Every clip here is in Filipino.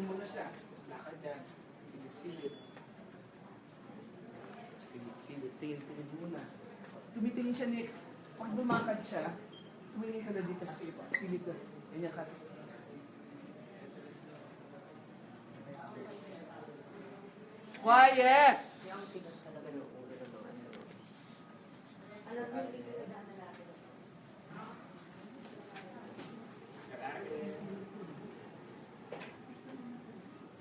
Ganun muna siya. Tapos lakad dyan. Silip-silip. Silip-silip. Tingin-tingin muna. Tumitingin siya next. Pag lumakad siya, tumingin ka na dito sa silip. Silip ka. Ganyan ka. Quiet! Yung tigas talaga ng ulo ng mga ano. Alam mo, hindi ko na natin.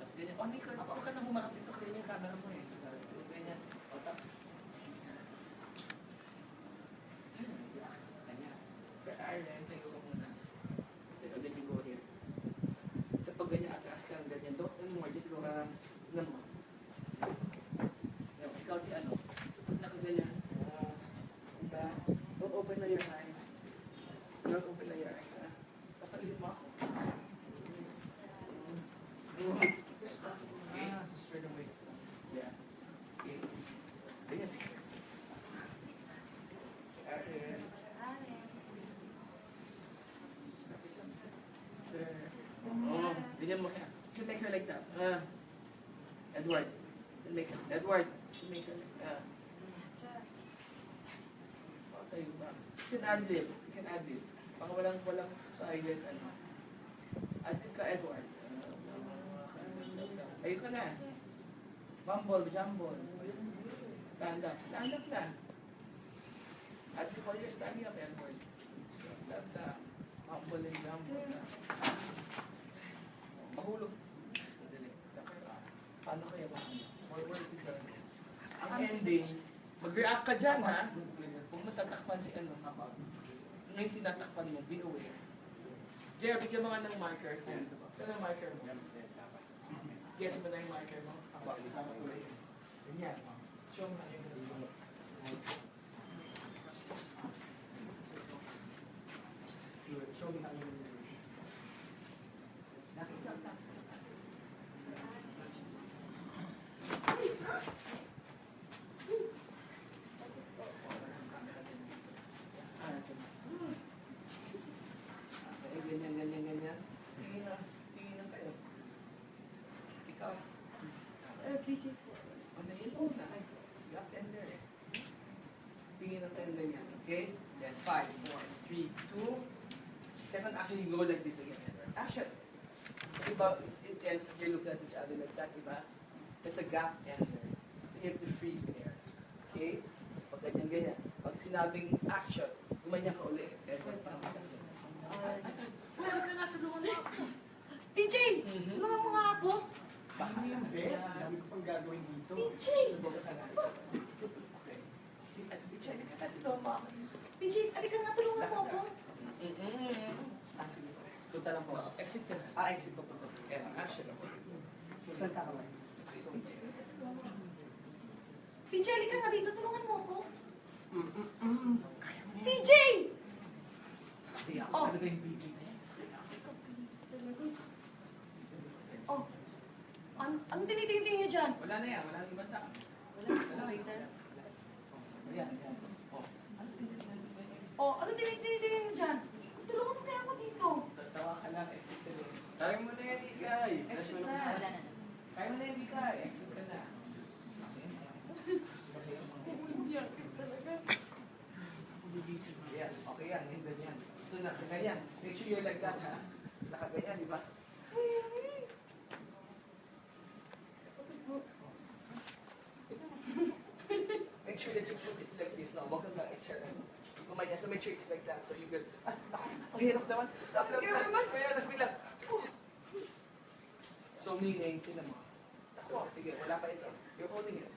Tapos ganyan, oh, Nico, huwag ka na humakap dito. Kaya yung camera mo eh. Ganyan. O, tapos, sige na. Kanya. Sir Arlen, tayo ko muna. Then you go here. Kapag ganyan, atras ka ng ganyan. Don't anymore, just go around. Tignan mo. Ikaw si ano. Pag nakaganyan. Diba? Don't open na your eyes. Don't open na your eyes, ha? Tapos ang mo ako. Okay. So straight away. Yeah. Okay. Ganyan. Sige. Sir. Oh, ganyan mo kaya. You make her like that. Edward. You make her. Edward. You make her like that. Tayo ba? You can ad-lib. You can ad-lib. Baka walang silent ano. Ad-lib ka, Edward. Ayun ka na. Bumble, jumble. Stand up. Stand up na. Ad-lib while you're standing up, Edward. Stand up. Bumble and jumble na. Mahulog. Paano kaya ba? Where is it going? Ang ending, mag-react ka dyan, ha? Kung matatakpan si ano, ngayon tinatakpan mo, be aware. Jer, bigyan mo nga ng marker. Saan ang marker mo? Guess mo na yung marker mo? Ganyan. Show mo na yung show me how you nakita ka. Ganyan. Tingin na kayo. Ikaw. PJ po. Manayin mo na. Gap and there. Tingin na kayo ganyan. Okay? Then 5, 4, 3, 2. Second action, you go like this again. Action. Diba, it ends if you look at each other like that, diba? That's a gap ender. So you have to freeze there. Okay? Pag ganyan. Pag sinabing action, gumanyan ka ulit. Kaya parang isa. Wala ka nga, tulungan mo ako. PJ! Tulungan mo nga ako! Paano yung best? Dami ko pang gagawin dito. PJ! Okay. PJ, halika tayo, tulungan mo ako. PJ, halika nga, tulungan mo ako. Punta lang po. Exit ka na. Exit po po. Yes, action. Saan ka kamay? PJ, halika nga dito, tulungan mo ako. Kaya mo na yan. PJ! Hindi ako Oh. talaga yung PJ. Oh, anong tinitingin niyo dyan? Wala na yan, wala nang ibang tao. Wala, waiter. Ayan. Oh. Oh, anong tinitingin niyo dyan? Tulungan mo kaya ako dito. Tatawa ka lang, exit ka na. Kaya mo na yan, Ikay. Exit na. Wala na. Kaya mo na hindi ka, exit ka na. Yan, okay yan, yung ganyan. Ito na, ganyan. Make sure you're like that, ha? Nakaganyan, di ba? Make sure that you put it like this. No, wag kang ga-exert. Kumanya, so make sure it's like that. So you will, ang hirap naman. Hirap naman. Kaya, tapos bilang. So meaning, tinan mo. Ako, sige, wala pa ito. You're holding it.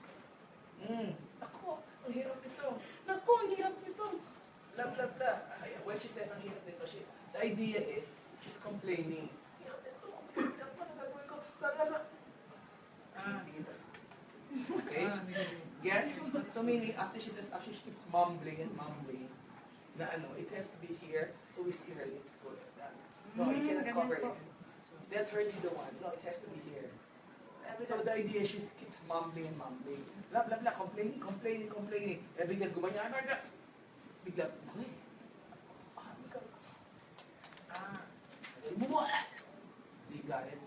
Ako, ang hirap ito. Naku, ang hirap nito. Blah, blah, blah. When she says ang hirap nito, the idea is, she's complaining. Hirap nito, ang hirap pa, nagagawin ko. Blah, blah, blah. Okay? Yes? So meaning, after she keeps mumbling and mumbling, na ano, it has to be here, so we see her lips go like that. No, you cannot cover it. That's hardly the one. No, it has to be here. So the idea, she keeps mumbling and mumbling. Blah, blah, blah, complaining. Eh, biglang gumanyan, biglang, uy, biglang, bumuha! See, got it?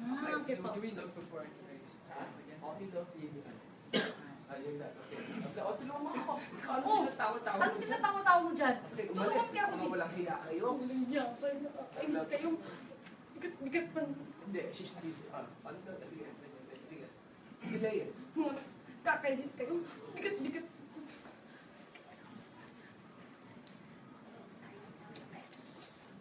Okay po. Do we look before I start again? Okay, look. Ayun na. Okay. O, tulungan mo ako. Ano Oh, tinatawa-tawa Anong tinatawa-tawa mo dyan? Okay, Tulungan umalis. mo kaya ako Mga dito. walang hiya kayo. Walang niya. Kayo nakakainis kayo. Bigat-bigat pa. Hindi, she's busy. Ano to? Sige. Sige. Delay it. Kakainis kayo. Bigat-bigat.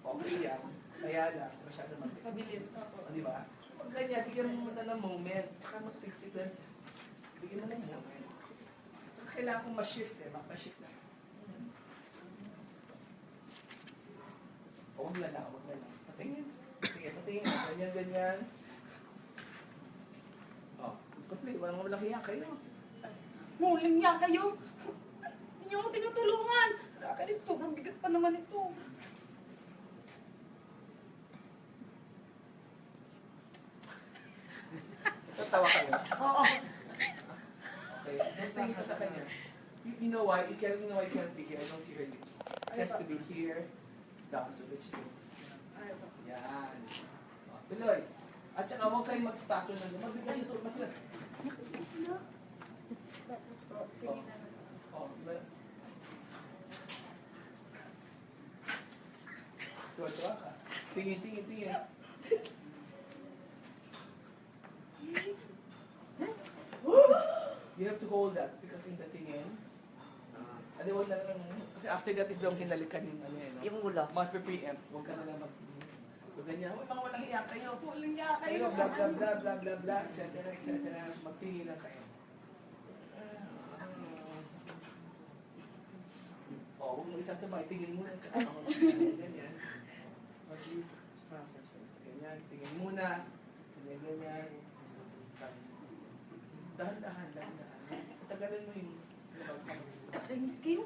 Okay yan. Kaya lang, masyado mabilis. Mabilis. Opo. Di ba? Huwag ganyan, bigyan mo muna ng moment. Tsaka magpipigil. Bigyan mo ng moment. Tsaka kailangan kong ma-shift eh. Ma-shift na. Huwag na lang, huwag na lang. Patingin. Sige, patingin. Ganyan, ganyan. Oh, complete. Walang malaki yan kayo. Muling niya kayo. Hindi niyo ako tinutulungan. Kakainis. Sobrang bigat pa naman ito. Tatawa kayo. Oo. Okay, next time ka sa kanya. You know why? You know why it can't be here. I don't see her lips. It has to be here. Down. So let's do. Yan. O, tuloy. At saka huwag kayong mag-statue na doon. Magbigay siya sa mas na. Oh, diba? Tuwa-tuwa ka. Tingin, tingin, tingin. You have to hold that because in the tingin, ano huwag na lang, kasi after that is daw hinalikan yung ano yun, no? Yung ulo. Mas pre-preempt, huwag ka na lang mag... So ganyan, huwag mga walang hiyak kayo. Muling niya kayo. Kayo, blah, blah, blah, blah, blah, blah, etc., etc. Magtingin lang kayo. Oh, huwag mo isasabay, tingin muna. Ganyan. Mas leave. Ganyan, tingin muna. Ganyan, ganyan. Tapos, dahan-dahan, dahan-dahan. Patagalan mo yung Kakainis kayo.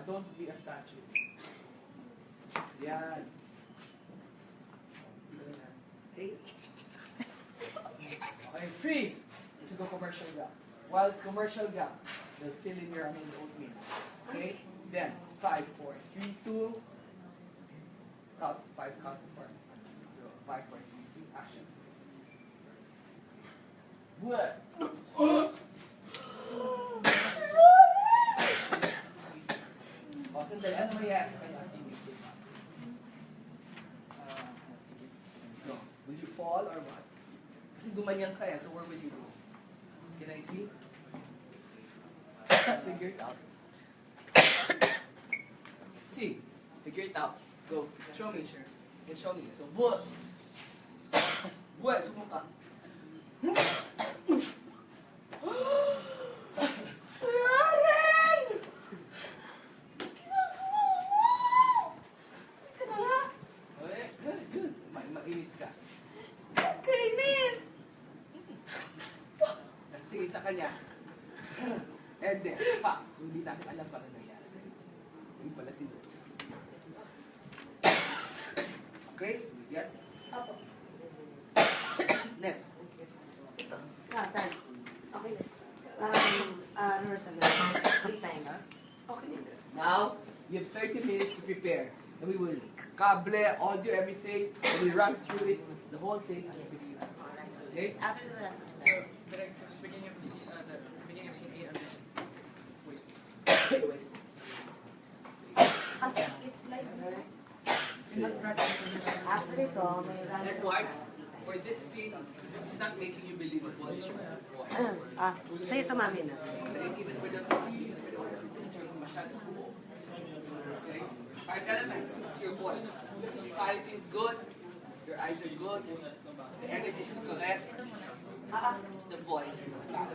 don't be a statue. Yan. Okay, freeze! Let's go commercial gap. While it's commercial gap, they'll fill in your oatmeal. Okay? Then, 5, 4, 3, 2. Count. 5, count to 4. 5, 4, 3, 2, action. What? O, sandali. Ano mangyayari sa kanya? No. Will you fall or what? Kasi gumanyan ka eh, so where will you go? Can I see? Figure it out. See. Figure it out. Go. Show me. You show me. So, what? What? Sumuka. Flaren! Ginagawa mo! Ka na nga. Okay, good, good. Mainis ka. Kakainis! Tapos tingin sa kanya. And then, pa. So, hindi natin alam pa na nangyari sa'yo. Hindi pala sino. Okay? Yes? Apo. Next. Tan. Okay na. Rehearsal na. 3 times. Okay na. Now, you have 30 minutes to prepare. And we will cable, audio, everything. And we run through it, the whole thing, as you see. Okay? After that. So, directors, beginning of the scene, beginning of scene 8, I'm just wasting. Kasi it's live. You're not practicing. After ito, may run. Edward, for this scene, it's not making you believe it was Sa'yo ito, mami na. even for the masyadong buo. Okay? 5 elements. It's your voice. The physicality is good. Your eyes are good. The energy is correct. It's the voice. It's not.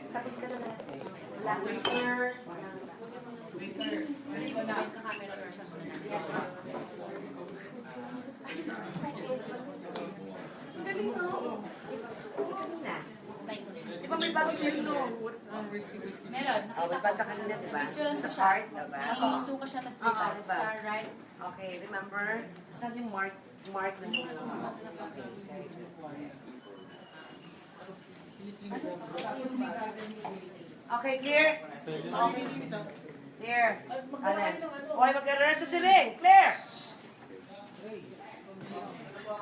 Tapos ka na lahat eh. Wala waiter. Yes, ma'am. Galing no? Kanina. Di ba may bago dito? Meron. May banta kanina, di ba? Sa part, di ba? Nakikisuka siya, tapos Oo, may diba? sa right. Okay, remember? Saan yung mark ng Okay, clear? Okay. Clear. Alex. Okay, mag-rehearse na si Ring. Clear! Ano po?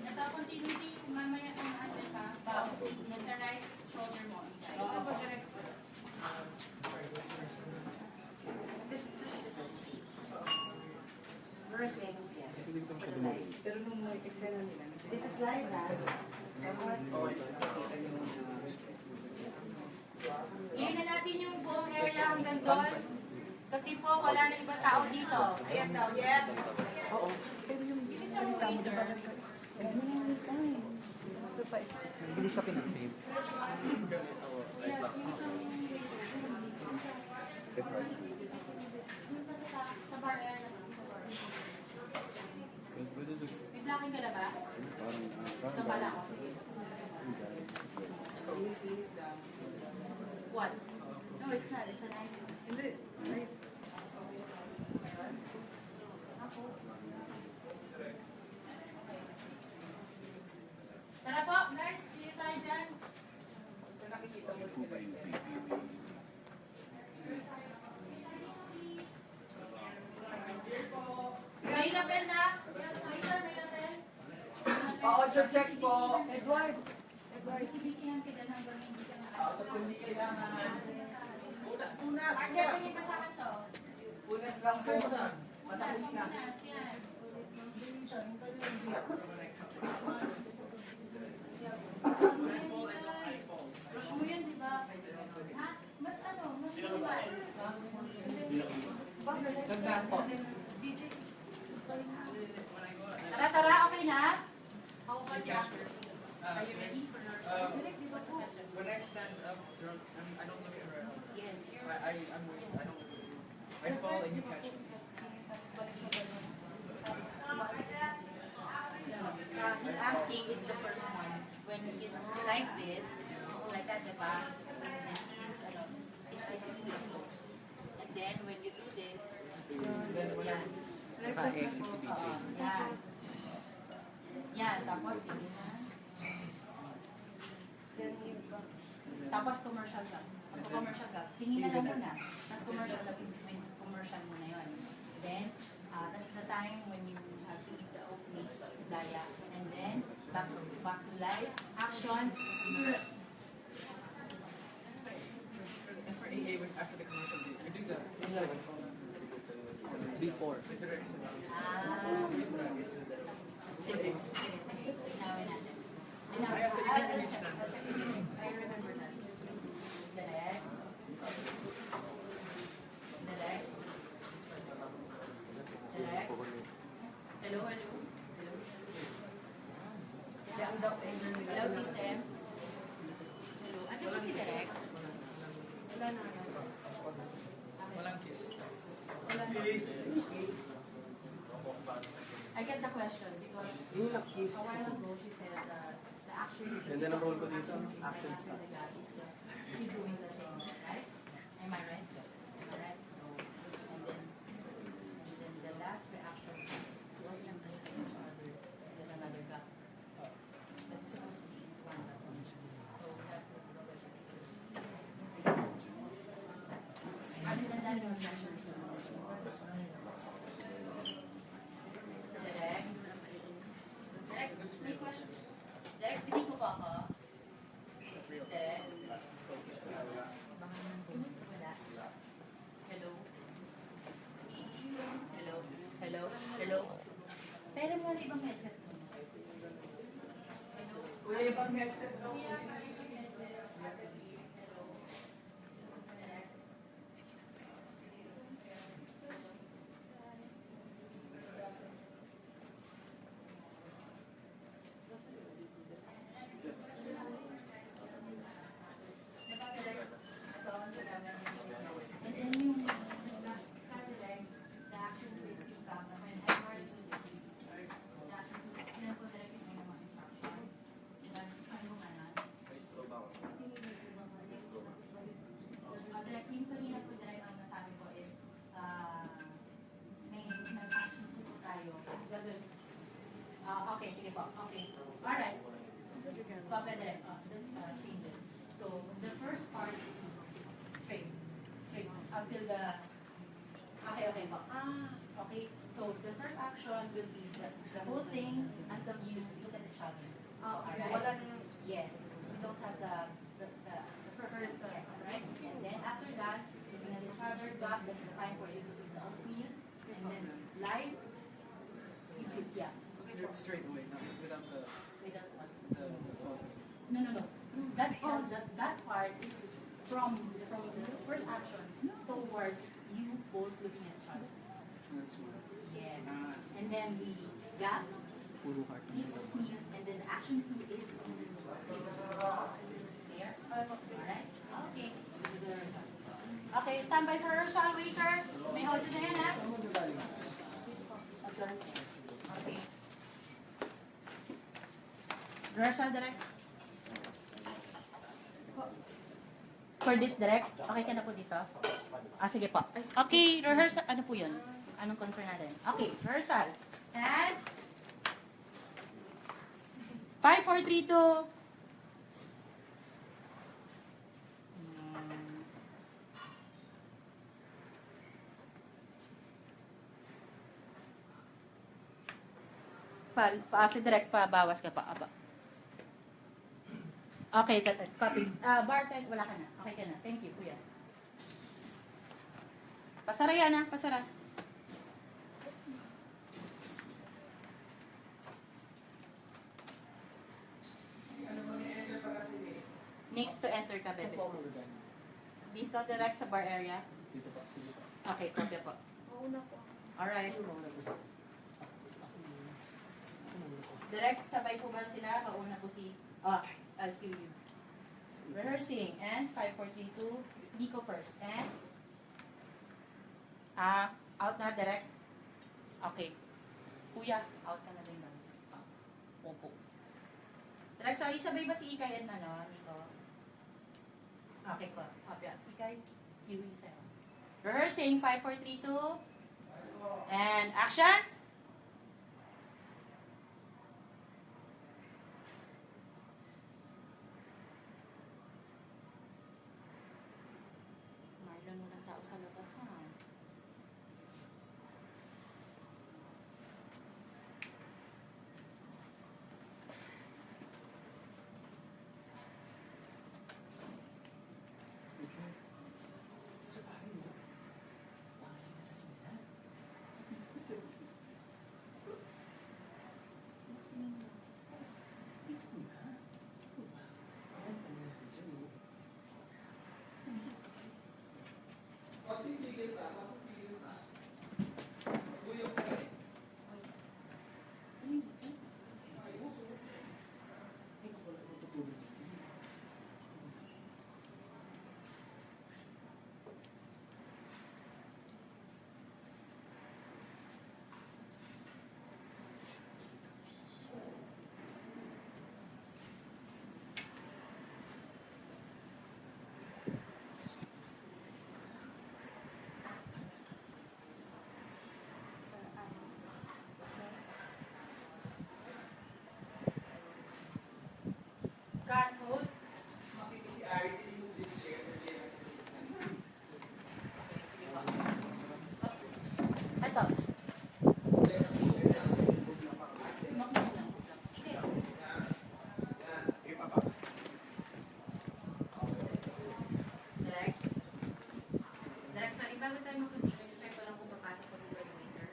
Nagka-continuity, mamaya ang ano ka, nasa right shoulder mo. This is the same. Nursing, yes. For the life. Pero nung may eksena nila, This is live, ha? Tapos, Clear na natin yung buong area hanggang doon. Kasi po, wala na ibang tao dito. ayan daw, yes. oo. Pero yung salita mo, diba? Hindi siya pinag-save. Sa bar area. May blocking ka na ba? Ito pala ako. Sige. What? No, it's not. It's a nice one. Hindi. Ay, Tara po, nurse. Clear tayo dyan. kung nakikita mo sila. May lapel na. May lapel. Check po. Edward, sibisihan kita hanggang hindi ka na. Hindi kailangan. Punas! Partner, may kasama to. Punas lang po. Matapos na. Punas, yan. Rush mo yun, di ba? Ha? Mas ano? Mas lumal. Ganda po. Tara, tara. Okay na? How about you? Uh, Are you ready for your... What's the question? When I stand up drunk, I don't look around. Yes, you're... I'm wasted. I don't. I fall and you catch me. He's asking is the first one. When he's like this, like that, diba? And he's, this is still close. And then when you do this, Then when yan. Naka-exit si BJ. Yan. Yan, tapos sige na. Tapos commercial ka. Pag commercial ka, tingin na lang muna. Tapos commercial ka, commercial mo na yun. Then, that's the time when you have to eat the oatmeal, laya. And then, back to live. Action. for AA, after the commercial, we do the Before. the direction. Sige. Linawin natin. I have to increase that. I remember that. Direct. Direct. Direct. Hello, hello. Hello. Kasi ang doctor nila. Hello, system. Hello. Ate po si Direct. Wala na. Walang kiss. Wala na. I get the question because a while ago she said the action Ganda ng role ko dito, action star. is he doing the same, right? Am I right? Correct. So and then the last reaction is working on each other and then another gap. But supposedly it's one gap. So we have to go with it. Ano na dahil yung measures na Direct. Direct, may question. Direct, hindi ko ba ako? It's not real. Direct. It's focused. Wala. Hello? Hello? Hello? Hello? Pero mo na ibang headset mo. Hello? Wala ibang headset. And then yung Saturday, the action to speak up naman, I'm already doing this. The action to, yan po direct yung mga instruction. Diba? Ano nga na? Direct yung kanina po direct ang nasabi ko is, may action to po tayo. Gagawin. Okay, sige po. Okay. Alright. Copy direct. Changes. So, the first part is straight. Straight. Until the... Okay po. Okay. So, So the first action will be the whole thing until you look at each other. Alright? Wala nang Yes. We don't have the first yes, right? And then after that, looking at each other, God, that's the time for you to do the oatmeal. And then live, you could, yeah. Straight away, not without the Without what? phone. No. That part is from the first action towards you both looking at each other. That's one. Yes. Ah, And then the gap, Puro heart. the oatmeal, and then action 2 is clear? Alright? Okay. Okay, stand by for rehearsal, waiter. May hold you na yan, ha? Okay. Rehearsal, direct. For this, direct. Okay ka na po dito? Sige po. Okay, rehearsal. Ano po yun? Anong concern natin? Okay, rehearsal. And 5, 4, 3, 2. Si direct pa, bawas ka pa. Aba. Okay, copy. Bartend, wala ka na. Okay ka na. Thank you, kuya. Pasara yan, ha? Pasara. Next to enter ka, Saan bebe. po ako magagaling? Dito, direct sa bar area. Dito po. Sige po. Okay, copy po. mauna po. Alright. Sino mauna po sa... Ako mauna po. Direct, sabay po ba sila? Mauna po si... I'll cue you. Rehearsing. And 5, 4, 3, 2. Nico first. And... out na, direct. Okay. Kuya, out ka na din ba? Opo. Direct, sorry, sabay ba si Ikay and ano, Nico? Okay, ko. Copy. Ikay, cue you sa'yo. Rehearsing. 5, 4, 3, 2. And action! Marlon, walang tao sa labas, ha? Okay. Sa bahay mo. Baka sila na sila. Gusto niyo. Ito na. Ito ba? Ay, ano na dyan, oh. Pag tigil ka, buyog ka eh. Ay, ako wala akong tutulog. Guard hold. Makikita si Ari, remove these chairs na dyan. Ito. Direct. Direct, sorry, bago tayo mag-continue, check ko lang kung papasok ko dito yung waiter.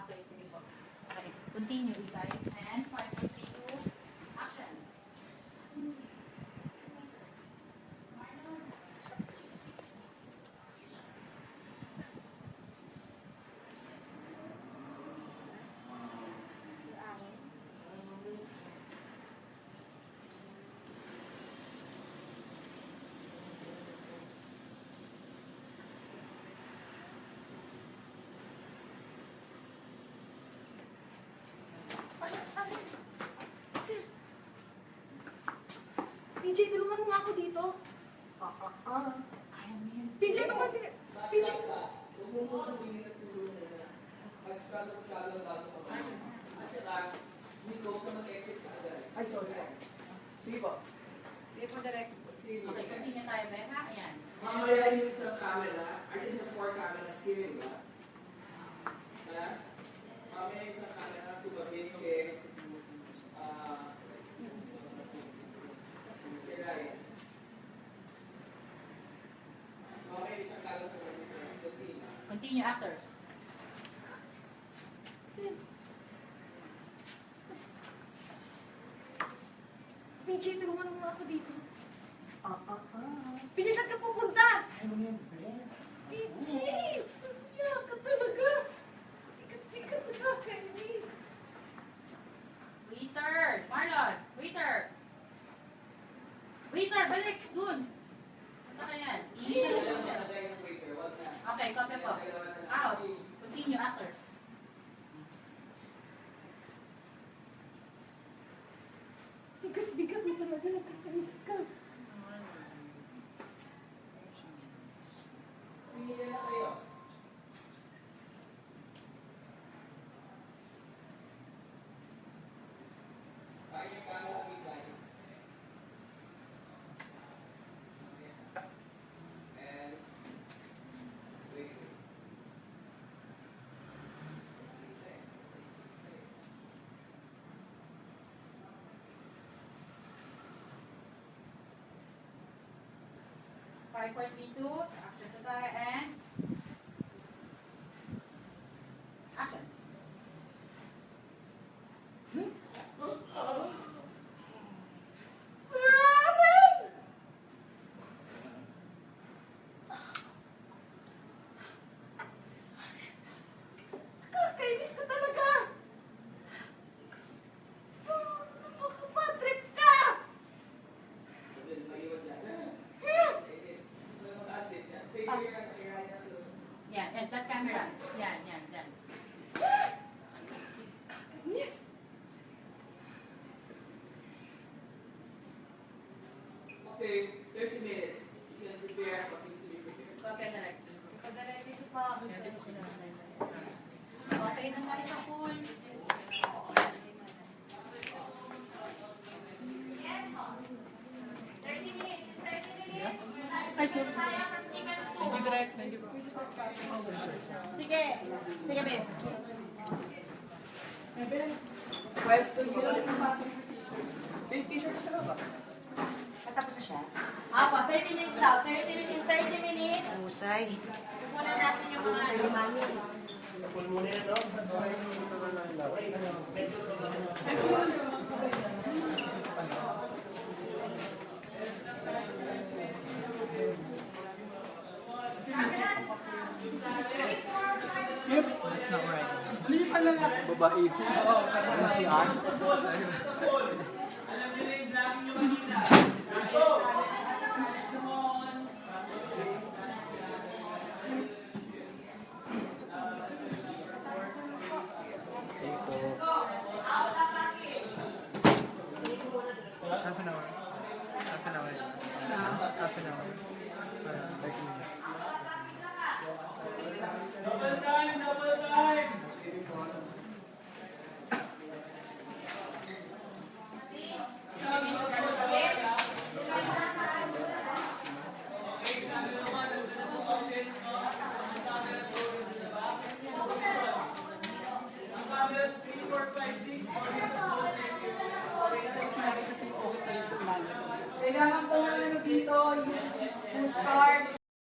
Okay, sige po. Okay, continue, guys. And 5, 4, 3, 2, action. PJ, tulungan mo nga ako dito. Kaya mo yan. PJ, naman din. PJ. Huwag mo muna humingi ng tulong muna. Mag-struggle bago ka ba? At saka, hindi ko mag-exit ka agad. Ay, sorry. Sige po. Sige po, direct. Okay, continue tayo, Becca. Ayan. Mamaya yung isang camera, I think the 4 cameras last hearing ba? Na, mamaya isang camera tumabit kay, kay Ryan. Mamaya isang camera tumabit kay Tina. Continue, actors. Sir. PJ, tulungan mo nga ako dito. PJ, saan ka pupunta? Ano yan, Bes? PJ! Iyak ka talaga. Bigat-bigat na nakakainis. Waiter! Marlon! Waiter! Waiter, balik! Dun! Punta ka yan. Initial process. Okay, copy po. Out. Continue, actors. Bigat-bigat na talaga nakakainis ka. Tingin na kayo. Kaya yung camera design. And wait. Five point B2, sa action to tayo, and action. Sir Aaron! Kakainis ka talaga! Nakakapatrip ka! Pwede maiwan dyan. Inis. Ano mag-update dyan? Figure yan kasi Ryan na close. Yan, yan, that camera. Yan, yan, yan. Kakainis! Okay, 30 minutes. You can prepare what needs to be prepared. Copy and direct. Pagdalito pa. Okay na tayo sa pool. 30 minutes. Sayang from seconds to. Thank you, Direct. Thank you, bro. Sige. Sige, babe. Pwesto nyo lang yung mga t-shirt sa laba. Katapos na siya? Apa, 30 minutes daw. 30 minutes. Husay. Kukunan natin yung mga Husay ni Mami. That's not right. Hindi pala na. Babae. Oo, tapos na yan. Half an hour. Half an hour. Half an hour.